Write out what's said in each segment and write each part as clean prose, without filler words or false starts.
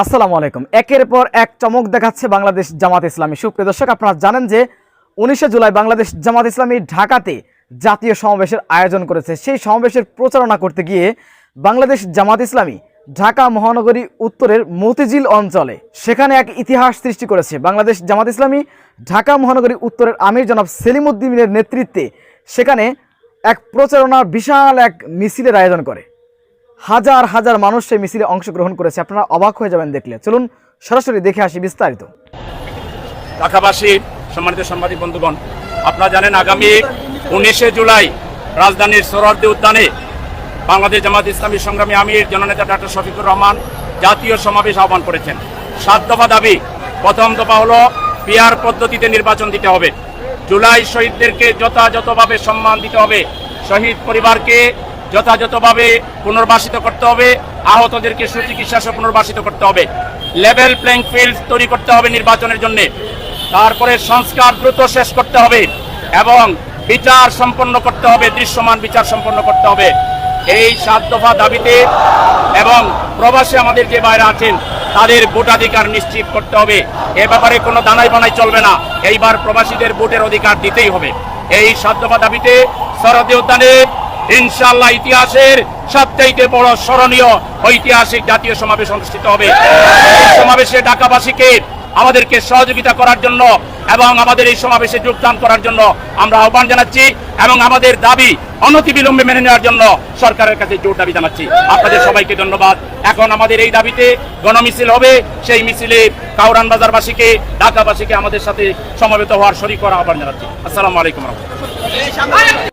আসসালামু আলাইকুম। একের পর এক চমক দেখাচ্ছে বাংলাদেশ জামাত ইসলামী। সুপ্রিয় দর্শক, আপনারা জানেন যে 19 জুলাই বাংলাদেশ জামাত ইসলামী ঢাকাতে জাতীয় সমাবেশের আয়োজন করেছে। সেই সমাবেশের প্রচারণা করতে গিয়ে বাংলাদেশ জামাত ইসলামী ঢাকা মহানগরী উত্তরের মতিঝিল অঞ্চলে সেখানে এক ইতিহাস সৃষ্টি করেছে। বাংলাদেশ জামাত ইসলামী ঢাকা মহানগরী উত্তরের আমির জনাব সেলিম উদ্দিনের নেতৃত্বে সেখানে এক প্রচারণার বিশাল এক মিছিলের আয়োজন করে। হাজার হাজার মানুষ সেই মিছিলে অংশগ্রহণ করেছে। আপনারা অবাক হয়ে যাবেন দেখলে। চলুন সরাসরি দেখে আসি বিস্তারিত। ঢাকাবাসী, সম্মানিত সাংবাদিক বন্ধুগণ, আপনারা জানেন আগামী 19 জুলাই রাজধানীর সোহরাওয়ার্দী উদ্যানে বাংলাদেশ জামাত ইসলামী সংগ্রামী আমির জননেতা ডক্টর শফিকুর রহমান জাতীয় সমাবেশ আহ্বান করেছেন। 7 দফা দাবি। প্রথম দফা হলো পিআর পদ্ধতিতে নির্বাচন দিতে হবে। জুলাই শহীদদেরকে যথাযথভাবে সম্মান দিতে হবে। শহীদ পরিবারকে যথাযথভাবে পুনর্বাসিত করতে হবে। আহতদেরকে সুচিকিৎসা সহ পুনর্বাসিত করতে হবে। লেভেল প্লেইং ফিল্ড তৈরি করতে হবে নির্বাচনের জন্য। তারপরে সংস্কার দ্রুত শেষ করতে হবে এবং বিচার সম্পন্ন করতে হবে, দৃশ্যমান বিচার সম্পন্ন করতে হবে। এই 7 দফা দাবিতে এবং প্রবাসে আমাদের যে বাইরে আছেন তাদের ভোটাধিকার নিশ্চিত করতে হবে। এ ব্যাপারে কোনো দানাই বানাই চলবে না। এইবার প্রবাসীদের ভোটের অধিকার দিতেই হবে। এই 7 দফা দাবিতে সোহরাওয়ার্দী উদ্যানে ইনশাআল্লাহ ইতিহাসের সবচেয়ে বড় স্মরণীয় ঐতিহাসিক জাতীয় সমাবেশ অনুষ্ঠিত হবে। এই সমাবেশে ঢাকাবাসীকে আমাদেরকে সহযোগিতা করার জন্য এবং আমাদের এই সমাবেশে যোগদান করার জন্য আমরা আহ্বান জানাচ্ছি এবং আমাদের দাবি অনতিবিলম্বে মেনে নেওয়ার জন্য সরকারের কাছে জোর দাবি জানাচ্ছি। আপনাদের সবাইকে ধন্যবাদ। এখন আমাদের এই দাবিতে গণমিছিল হবে। সেই মিছিলে কাউরান বাজারবাসীকে, ঢাকাবাসীকে আমাদের সাথে সমবেত হওয়ার শরীক করার আহ্বান জানাচ্ছি। আসসালামু আলাইকুম ওয়া রাহমাতুল্লাহ।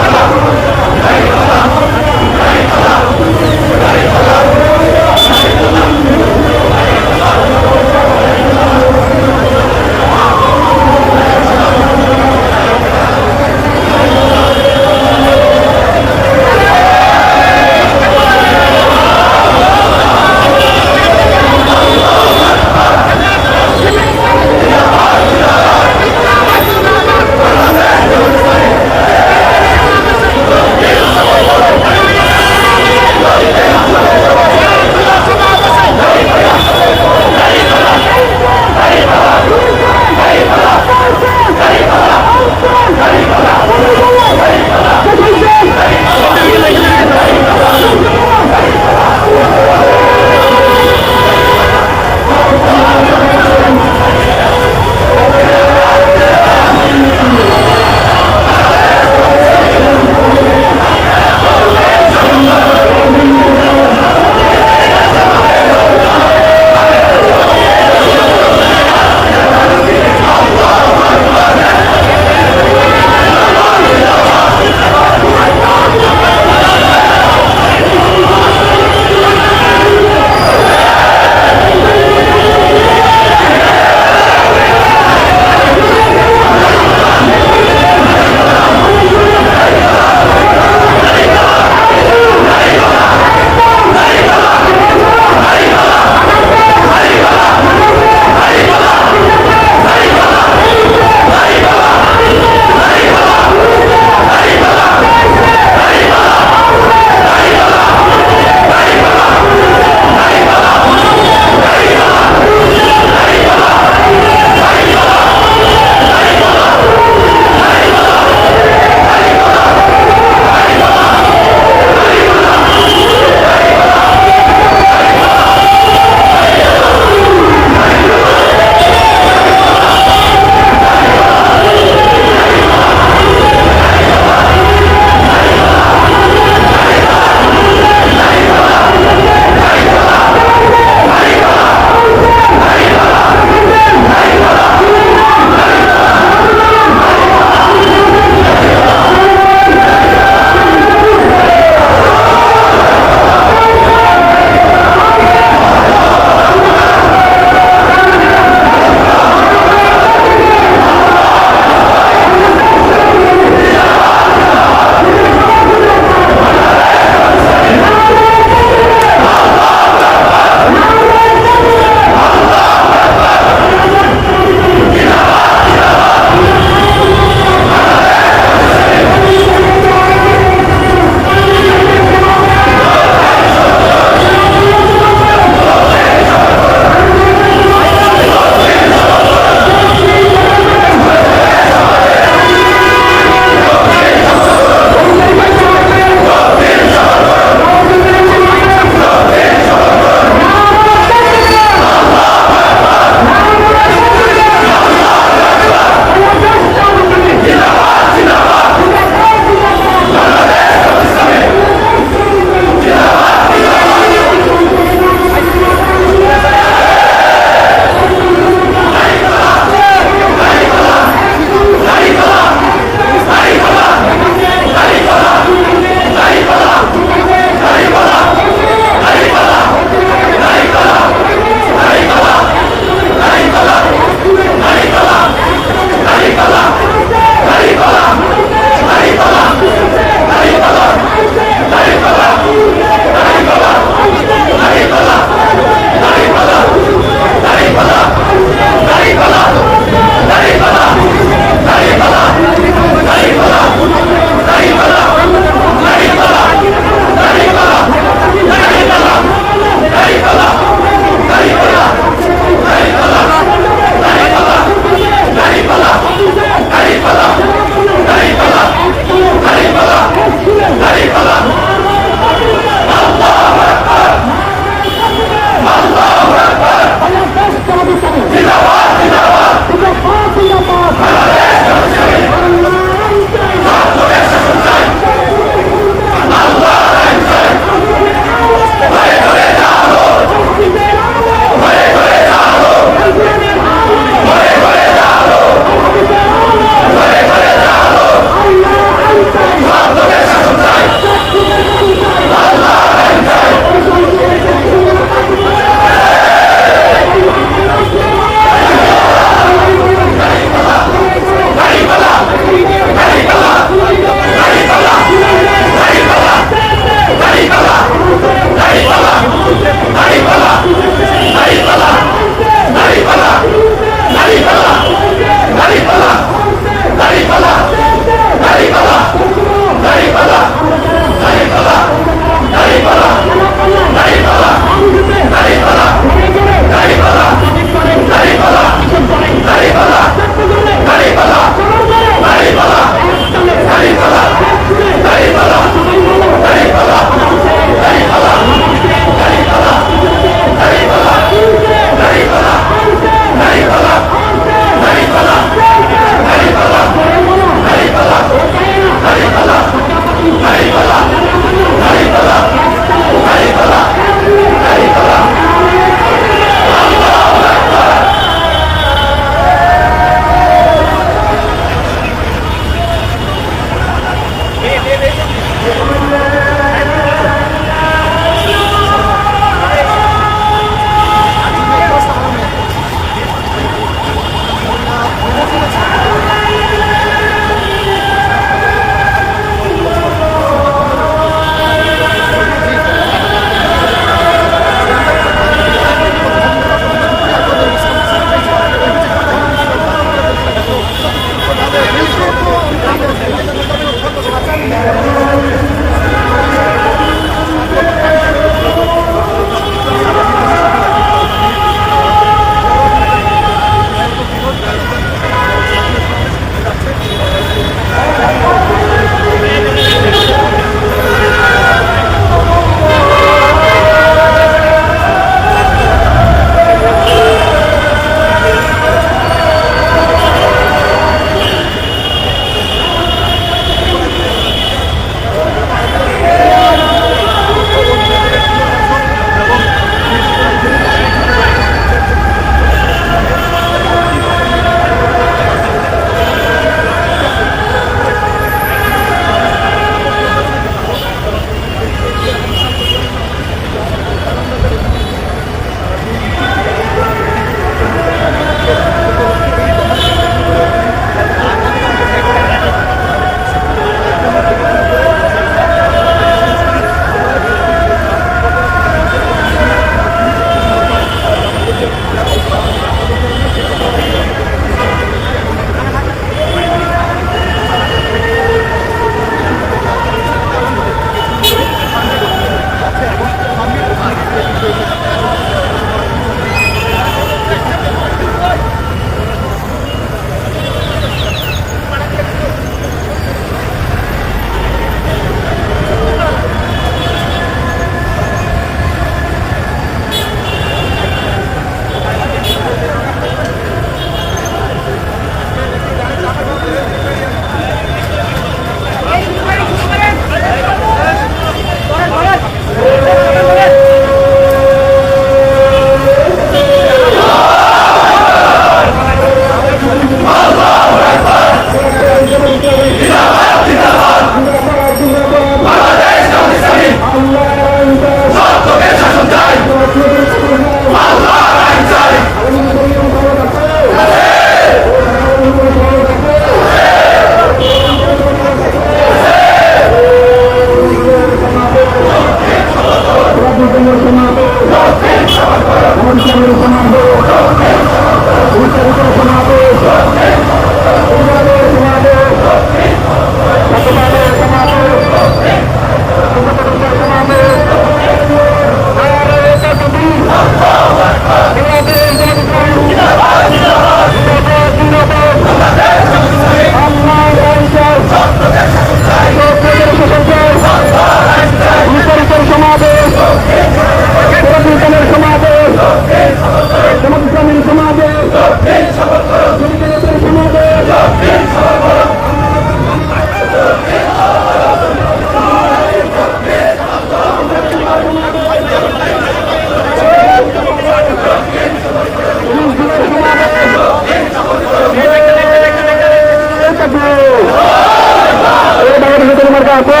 বেশি কোনো মার্কা আছে?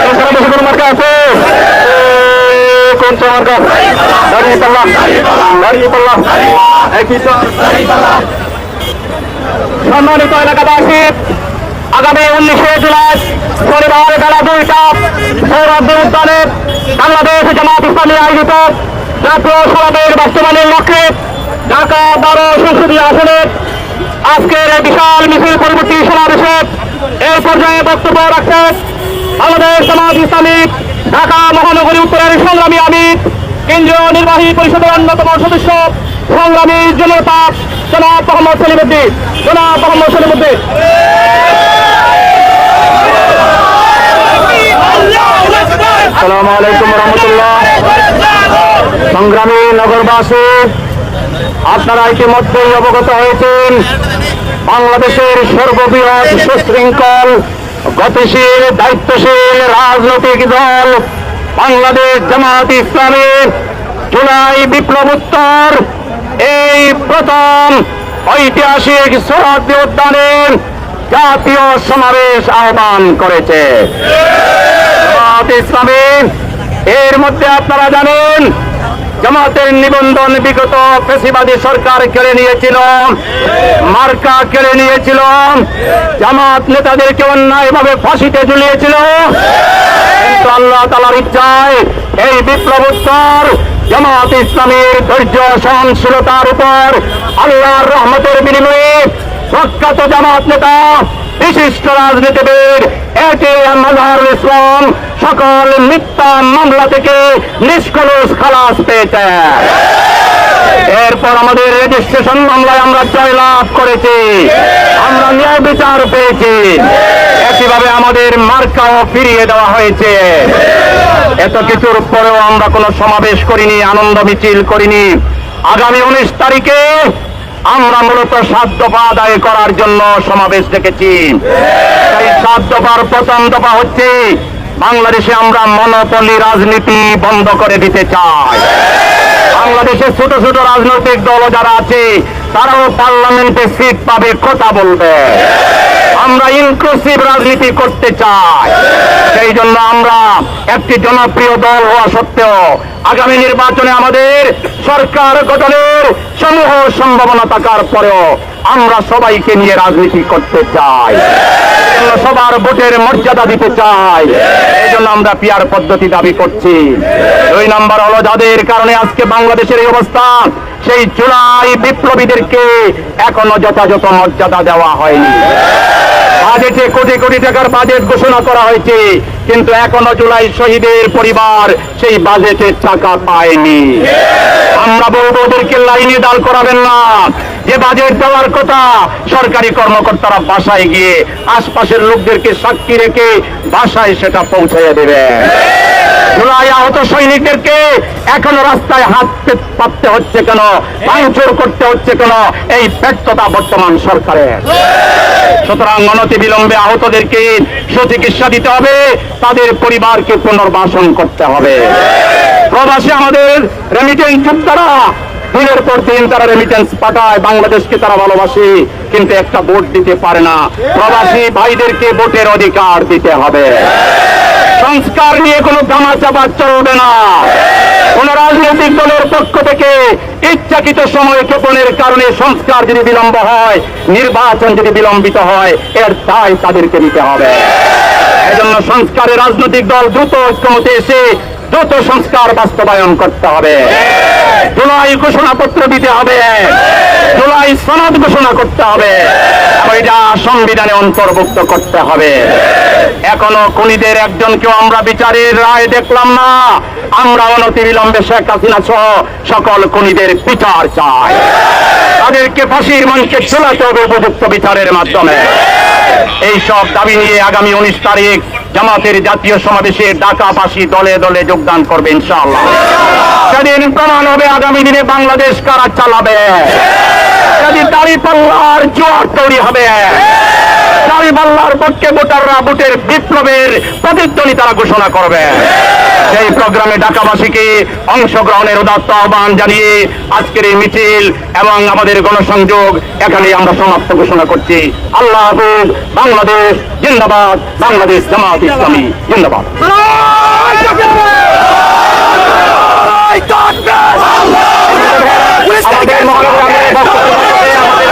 এছাড়া বেশি কোনো মার্কা আছে? কোন মার্কা? দাঁড়িয়ে পাল্লা, দাঁড়িয়ে পাল্লা, একই তো। সম্মানিত এলাকাবাসী, আগামী 19 জুলাই শনিবার বেলা 2টা সৌরভ উদ্যানে বাংলাদেশ জামাত ইসলামী আয়োজিত জাতীয় সমাবেশ বাস্তবায়নের লক্ষ্যে ঢাকা 12 সংসদীয় আসনে আজকের এই বিশাল মিছিল পরবর্তী সমাবেশে এই পর্যায়ে বক্তব্য রাখছেন বাংলাদেশ জামাত ইসলামী ঢাকা মহানগরী উত্তরের সংগ্রামী আমির, কেন্দ্রীয় নির্বাহী পরিষদের অন্যতম সদস্য, সংগ্রামী জনতা জনাব মোহাম্মদ সলিমুদ্দিন। জনাব মোহাম্মদ সলিমুদ্দিন। আসসালামু আলাইকুম রহমতুল্লাহ। সংগ্রামী নগরবাসী, আপনারা ইতিমধ্যেই অবগত হয়েছেন বাংলাদেশের সর্ববৃহৎ সুশৃঙ্খল গতিশীল দায়িত্বশীল রাজনৈতিক দল বাংলাদেশ জামাত ইসলামী জুলাই বিপ্লবোত্তর এই প্রথম ঐতিহাসিক সোহরাওয়ার্দী উদ্যানে জাতীয় সমাবেশ আহ্বান করেছে। জামাত ইসলামী এর মধ্যে আপনারা জানেন জামাতের নিবন্ধন বিগত ফ্যাসিবাদী সরকার কেড়ে নিয়েছিল, মার্কা কেড়ে নিয়েছিল, জামাত নেতাদেরকে অন্যায়ভাবে ফাঁসিতে ঝুলিয়েছিল। কিন্তু আল্লাহ তাআলার ইচ্ছায় এই বিপ্লবোত্তর জামাত ইসলামীর ধৈর্য সহনশীলতার উপর আল্লাহর রহমতের বিনিময়ে প্রখ্যাত জামাত নেতা, বিশিষ্ট রাজনীতিবিদ এটিএম আজহারুল ইসলাম সকল মিথ্যা মামলা থেকে নিষ্কলুষ খালাস পেয়েছে। এরপর আমাদের রেজিস্ট্রেশন মামলায় আমরা জয়লাভ করেছি, আমরা ন্যায় বিচার পেয়েছি। একইভাবে আমাদের মার্কাও ফিরিয়ে দেওয়া হয়েছে। এত কিছুর পরেও আমরা কোনো সমাবেশ করিনি, আনন্দ মিছিল করিনি। আগামী 19 তারিখে আমরা মূলত 7 দফা আদায় করার জন্য সমাবেশ ডেকেছি। এই 7 দফার প্রথম দফা হচ্ছে বাংলাদেশে আমরা মনোপলি রাজনীতি বন্ধ করে দিতে চাই। বাংলাদেশে ছোট ছোট রাজনৈতিক দল যারা আছে তারাও পার্লামেন্টে সিট পাবে, কথা বলবে। আমরা ইনক্লুসিভ রাজনীতি করতে চাই। সেই জন্য আমরা একটি জনপ্রিয় দল হওয়া সত্ত্বেও আগামী নির্বাচনে আমাদের সরকার গঠনের সমূহ সম্ভাবনা থাকার পরেও আমরা সবাইকে নিয়ে রাজনীতি করতে চাই, সবার ভোটের মর্যাদা দিতে চাই। এই জন্য আমরা পিয়ার পদ্ধতি দাবি করছি। 2 নম্বর হলো যাদের কারণে আজকে বাংলাদেশের এই অবস্থা, সেই জুলাই বিপ্লবীদেরকে এখনো যথাযথ মর্যাদা দেওয়া হয়নি। বাজেটে কোটি কোটি টাকার বাজেট ঘোষণা করা হয়েছে, কিন্তু এখনো জুলাই শহীদের পরিবার সেই বাজেটের টাকা পায়নি। আমরা বলবো ওদেরকে লাইনে দাঁড় করাবেন না। যে বাজেট দেওয়ার কথা সরকারি কর্মকর্তারা বাসায় গিয়ে আশপাশের লোকদেরকে সাক্ষী রেখে বাসায় সেটা পৌঁছে দেবে। জুলাই আহত সৈনিকদেরকে এখনো রাস্তায় হাত পাততে হচ্ছে কেন, ভাঙচুর করতে হচ্ছে কেন? এই ব্যর্থতা বর্তমান সরকারের। সুতরাং অনতিবিলম্বে আহতদেরকে সুচিকিৎসা দিতে হবে, তাদের পরিবারকে পুনর্বাসন করতে হবে। প্রবাসী আমাদের রেমিটেন্স যোদ্ধারা দিনের পর দিন তারা রেমিটেন্স পাঠায়, বাংলাদেশকে তারা ভালোবাসে, কিন্তু একটা ভোট দিতে পারে না। প্রবাসী ভাইদেরকে ভোটের অধিকার দিতে হবে। সংস্কার নিয়ে কোনো ধামাচাপা চলবে না। কোন রাজনৈতিক দলের পক্ষ থেকে ইচ্ছাকৃত সময় ক্ষেপণের কারণে সংস্কার যদি বিলম্ব হয়, নির্বাচন যদি বিলম্বিত হয়, এর দায় তাদেরকে নিতে হবে। এজন্য সংস্কারের রাজনৈতিক দল দ্রুত ঐক্যমতে এসে দ্রুত সংস্কার বাস্তবায়ন করতে হবে। জুলাই ঘোষণাপত্র দিতে হবে, জুলাই সনদ ঘোষণা করতে হবে, ওইটা সংবিধানে অন্তর্ভুক্ত করতে হবে। এখনো খুনিদের একজনকেও আমরা বিচারের রায় দেখলাম না। আমরা অনতিবিলম্বে শেখ হাসিনা সহ সকল খুনিদের বিচার চাই। তাদেরকে ফাঁসির মঞ্চে ঝুলাতে হবে উপযুক্ত বিচারের মাধ্যমে। এই সব দাবি নিয়ে আগামী 19 তারিখ জামাতের জাতীয় সমাবেশে ঢাকাবাসী দলে দলে যোগদান করবে ইনশাআল্লাহ। সেদিন প্রমাণ হবে আগামী দিনে বাংলাদেশ কারা চালাবে। যদি দাঁড়িপাল্লার জোয়ার তৈরি হবে, দাঁড়িপাল্লার পক্ষে ভোটাররা ভোটের বিপ্লবের প্রতিধ্বনি তারা ঘোষণা করবে। সেই প্রোগ্রামে ঢাকাবাসীকে অংশগ্রহণের উদাত্ত আহ্বান জানিয়ে আজকের এই মিছিল এবং আমাদের গণসংযোগ এখানে আমরা সমাপ্ত ঘোষণা করছি। আল্লাহ হাফেজ। বাংলাদেশ জিন্দাবাদ। বাংলাদেশ জামাত ইসলামী জিন্দাবাদ। আমাদের মহানগর আমাদের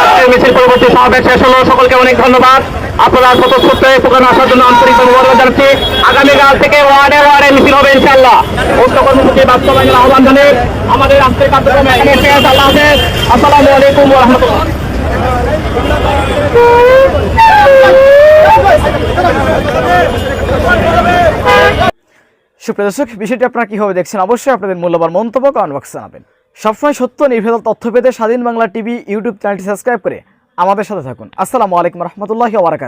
আজকের মিছিল পরবর্তী সমাবেশ শেষ হলো। সকলকে অনেক ধন্যবাদ। আপনারা স্বতঃস্ফূর্ত এই প্রোগ্রামে আসার জন্য আন্তরিকভাবে অনুরোধ জানাচ্ছি। আগামীকাল থেকে ওয়ার্ডে ওয়ার্ডে মিছিল হবে ইনশাআল্লাহ। উক্ত কর্মসূচি বাস্তবায়নের আহ্বান জানিয়ে আমাদের আজকের কার্যক্রম এখানে শেষ। আল্লাহ হাফেজ। আসসালামু আলাইকুম ওয়া রাহমাতুল্লাহ। সুপ্রিয় দর্শক, বিষয়টি আপনারা কিভাবে দেখছেন অবশ্যই আপনাদের মূল্যবান মন্তব্য কমেন্ট বক্সে জানাবেন। সবসময় সত্য নির্ভেজাল তথ্য পেতে স্বাধীন বাংলা টিভি ইউটিউব চ্যানেলটি সাবস্ক্রাইব করে আমাদের সাথে থাকুন। আসসালামু আলাইকুম রহমতুল্লাহি ওয়া বারাকাতুহু।